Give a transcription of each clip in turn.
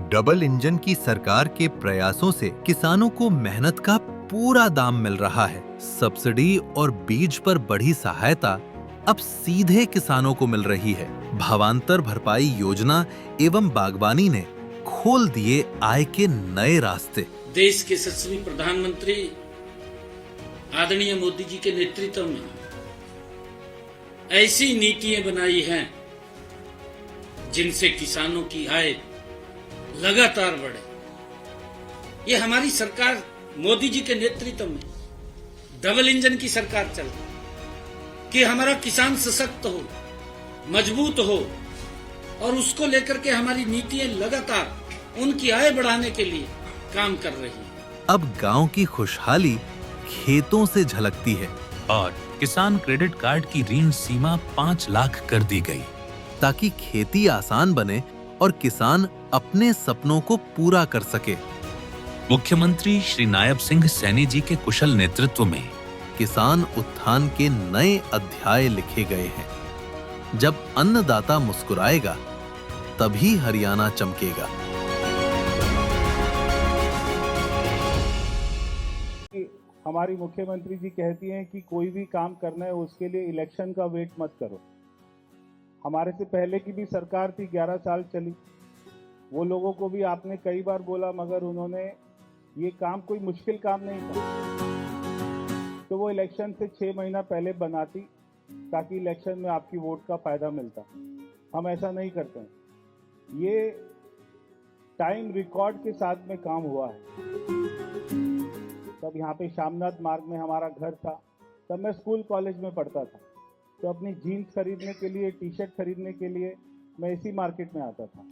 Double engine की सरकार के प्रयासों से किसानों को मेहनत का पूरा दाम मिल रहा है। सब्सिडी और बीज पर बढ़ी सहायता अब सीधे किसानों को मिल रही है। भावांतर भरपाई योजना एवं बागवानी ने खोल दिए आय के नए रास्ते। देश के यशस्वी प्रधानमंत्री आदरणीय मोदी जी के नेतृत्व में ऐसी नीतियां बनाई हैं जिनसे किसानों की आय लगातार बढ़े। ये हमारी सरकार मोदी जी के नेतृत्व में डबल इंजन की सरकार चल रही कि हमारा किसान सशक्त हो, मजबूत हो और उसको लेकर के हमारी नीतियां लगातार उनकी आय बढ़ाने के लिए काम कर रही है। अब गांव की खुशहाली खेतों से झलकती है और किसान क्रेडिट कार्ड की ऋण सीमा 5 लाख कर दी गई, ताकि खेती आसान बने और किसान अपने सपनों को पूरा कर सके। मुख्यमंत्री श्री नायब सिंह सैनी जी के कुशल नेतृत्व में किसान उत्थान के नए अध्याय लिखे गए हैं। जब अन्नदाता मुस्कुराएगा, तभी हरियाणा चमकेगा। हमारी मुख्यमंत्री जी कहती हैं कि कोई भी काम करना है उसके लिए इलेक्शन का वेट मत करो। हमारे से पहले की भी सरकार थी, 11 साल चली। वो लोगों को भी आपने कई बार बोला, मगर उन्होंने ये काम कोई मुश्किल काम नहीं था, तो वो इलेक्शन से 6 महीना पहले बनाती ताकि इलेक्शन में आपकी वोट का फायदा मिलता। हम ऐसा नहीं करते हैं। ये टाइम रिकॉर्ड के साथ में काम हुआ है। तब यहाँ पे शामनाथ मार्ग में हमारा घर था, तब मैं स्कूल कॉलेज में पढ़ता था, तो अपनी जीन्स खरीदने के लिए, टी शर्ट खरीदने के लिए मैं इसी मार्केट में आता था।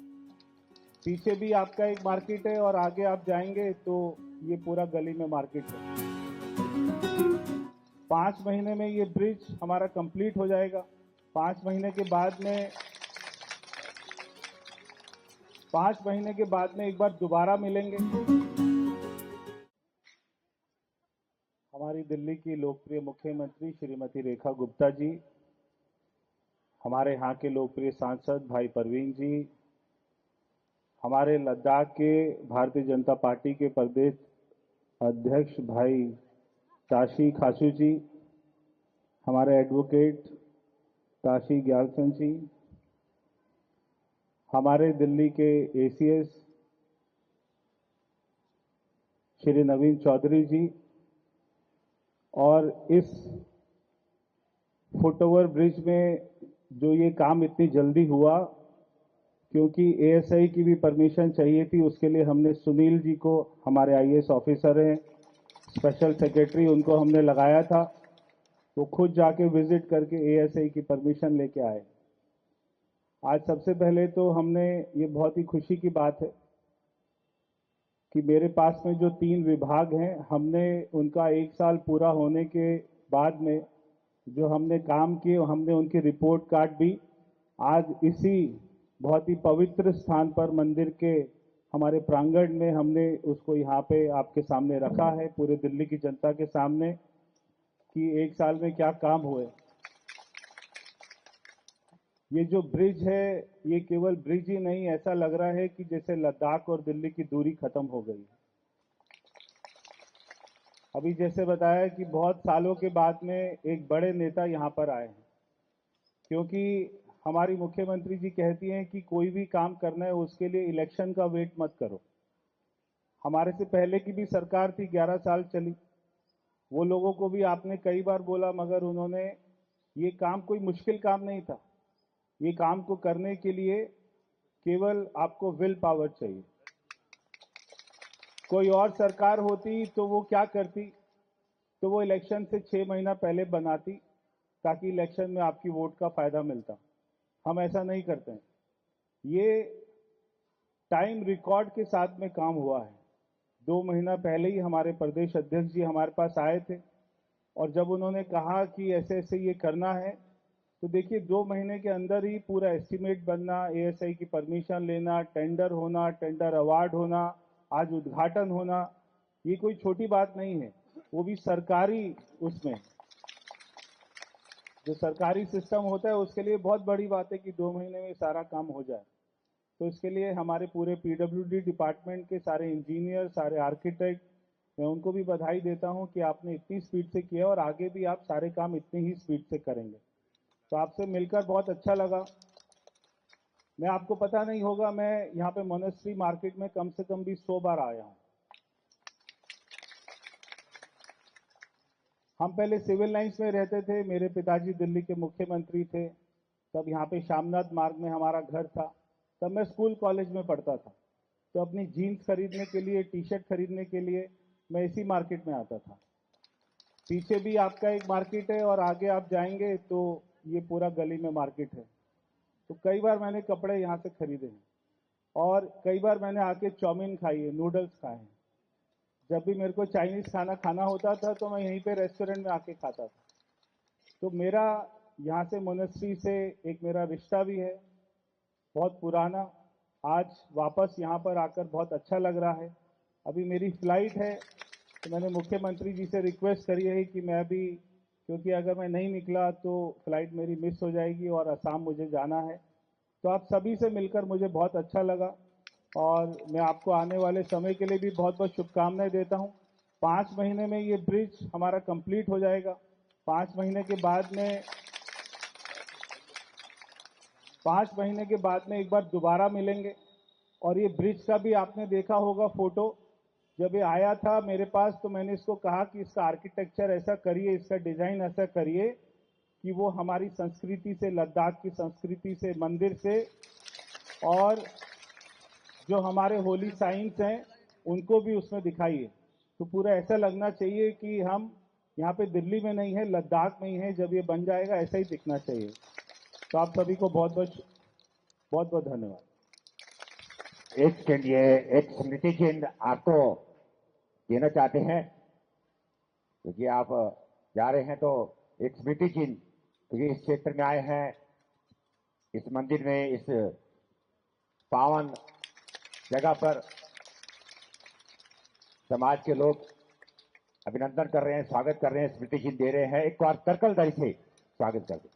पीछे भी आपका एक मार्केट है और आगे आप जाएंगे तो ये पूरा गली में मार्केट है। 5 महीने में ये ब्रिज हमारा कंप्लीट हो जाएगा। 5 महीने के बाद में एक बार दोबारा मिलेंगे। हमारी दिल्ली की लोकप्रिय मुख्यमंत्री श्रीमती रेखा गुप्ता जी, हमारे यहाँ के लोकप्रिय सांसद भाई परवीन जी, हमारे लद्दाख के भारतीय जनता पार्टी के प्रदेश अध्यक्ष भाई ताशी खासू जी, हमारे एडवोकेट ताशी ग्यालसन जी, हमारे दिल्ली के एसीएस श्री नवीन चौधरी जी, और इस फुटओवर ब्रिज में जो ये काम इतनी जल्दी हुआ, क्योंकि एएसआई की भी परमिशन चाहिए थी, उसके लिए हमने सुनील जी को, हमारे आईएएस ऑफिसर हैं, स्पेशल सेक्रेटरी, उनको हमने लगाया था। वो खुद जाके विजिट करके एएसआई की परमिशन लेके आए। आज सबसे पहले तो हमने, ये बहुत ही खुशी की बात है कि मेरे पास में जो 3 विभाग हैं, हमने उनका 1 साल पूरा होने के बाद में जो हमने काम किए, हमने उनकी रिपोर्ट कार्ड भी आज इसी बहुत ही पवित्र स्थान पर, मंदिर के हमारे प्रांगण में, हमने उसको यहाँ पे आपके सामने रखा है, पूरे दिल्ली की जनता के सामने, कि 1 साल में क्या काम हुए। ये जो ब्रिज है, ये केवल ब्रिज ही नहीं, ऐसा लग रहा है कि जैसे लद्दाख और दिल्ली की दूरी खत्म हो गई। अभी जैसे बताया कि बहुत सालों के बाद में एक बड़े नेता यहाँ पर आए हैं, क्योंकि हमारी मुख्यमंत्री जी कहती हैं कि कोई भी काम करना है उसके लिए इलेक्शन का वेट मत करो। हमारे से पहले की भी सरकार थी, 11 साल चली। वो लोगों को भी आपने कई बार बोला, मगर उन्होंने, ये काम कोई मुश्किल काम नहीं था। ये काम को करने के लिए केवल आपको विल पावर चाहिए। कोई और सरकार होती तो वो क्या करती, तो वो इलेक्शन से 6 महीना पहले बनाती ताकि इलेक्शन में आपकी वोट का फायदा मिलता। हम ऐसा नहीं करते हैं। ये टाइम रिकॉर्ड के साथ में काम हुआ है। 2 महीना पहले ही हमारे प्रदेश अध्यक्ष जी हमारे पास आए थे, और जब उन्होंने कहा कि ऐसे ऐसे ये करना है, तो देखिए 2 महीने के अंदर ही पूरा एस्टीमेट बनना, एएसआई की परमिशन लेना, टेंडर होना, टेंडर अवार्ड होना, आज उद्घाटन होना, ये कोई छोटी बात नहीं है। वो भी सरकारी, उसमें जो सरकारी सिस्टम होता है उसके लिए बहुत बड़ी बात है कि 2 महीने में सारा काम हो जाए। तो इसके लिए हमारे पूरे पीडब्ल्यूडी डिपार्टमेंट के सारे इंजीनियर, सारे आर्किटेक्ट, मैं उनको भी बधाई देता हूं कि आपने इतनी स्पीड से किया और आगे भी आप सारे काम इतनी ही स्पीड से करेंगे। तो आपसे मिलकर बहुत अच्छा लगा। मैं आपको पता नहीं होगा, मैं यहाँ पे मोनेस्ट्री मार्केट में कम से कम भी 100 बार आया हूँ। हम पहले सिविल लाइंस में रहते थे, मेरे पिताजी दिल्ली के मुख्यमंत्री थे, तब यहाँ पे शामनाथ मार्ग में हमारा घर था। तब मैं स्कूल कॉलेज में पढ़ता था, तो अपनी जीन्स खरीदने के लिए, टी शर्ट खरीदने के लिए मैं इसी मार्केट में आता था। पीछे भी आपका एक मार्केट है और आगे आप जाएंगे तो ये पूरा गली में मार्केट है। तो कई बार मैंने कपड़े यहाँ से खरीदे हैं और कई बार मैंने आके चाउमीन खाई है, नूडल्स खाए हैं। जब भी मेरे को चाइनीज खाना खाना होता था तो मैं यहीं पे रेस्टोरेंट में आके खाता था। तो मेरा यहाँ से मोनेस्ट्री से एक मेरा रिश्ता भी है, बहुत पुराना। आज वापस यहाँ पर आकर बहुत अच्छा लग रहा है। अभी मेरी फ्लाइट है, तो मैंने मुख्यमंत्री जी से रिक्वेस्ट करी है कि मैं भी, क्योंकि अगर मैं नहीं निकला तो फ्लाइट मेरी मिस हो जाएगी और असम मुझे जाना है। तो आप सभी से मिलकर मुझे बहुत अच्छा लगा और मैं आपको आने वाले समय के लिए भी बहुत बहुत शुभकामनाएं देता हूं। 5 महीने में ये ब्रिज हमारा कंप्लीट हो जाएगा। 5 महीने के बाद में 5 महीने के बाद में एक बार दोबारा मिलेंगे। और ये ब्रिज का भी आपने देखा होगा फोटो, जब ये आया था मेरे पास तो मैंने इसको कहा कि इसका आर्किटेक्चर ऐसा करिए, इसका डिजाइन ऐसा करिए कि वो हमारी संस्कृति से, लद्दाख की संस्कृति से, मंदिर से और जो हमारे होली साइंस हैं उनको भी उसमें दिखाइए। तो पूरा ऐसा लगना चाहिए कि हम यहाँ पे दिल्ली में नहीं है, लद्दाख में ही है। जब ये बन जाएगा ऐसा ही दिखना चाहिए। तो आप सभी को बहुत बहुत धन्यवाद। एक सेकंड, ये एक स्मृति चिन्ह आपको देना चाहते हैं क्योंकि आप जा रहे हैं, तो एक स्मृति चिन्ह, क्योंकि इस क्षेत्र में आए हैं, इस मंदिर में, इस पावन जगह पर समाज के लोग अभिनंदन कर रहे हैं, स्वागत कर रहे हैं, स्मृति चिन्ह दे रहे हैं। एक बार कर्कलदाई से स्वागत कर दें।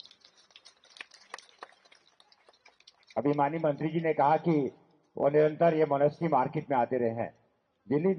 अभी माननीय मंत्री जी ने कहा कि वो निरंतर ये मोनेस्ट्री मार्केट में आते रहे हैं। दिल्ली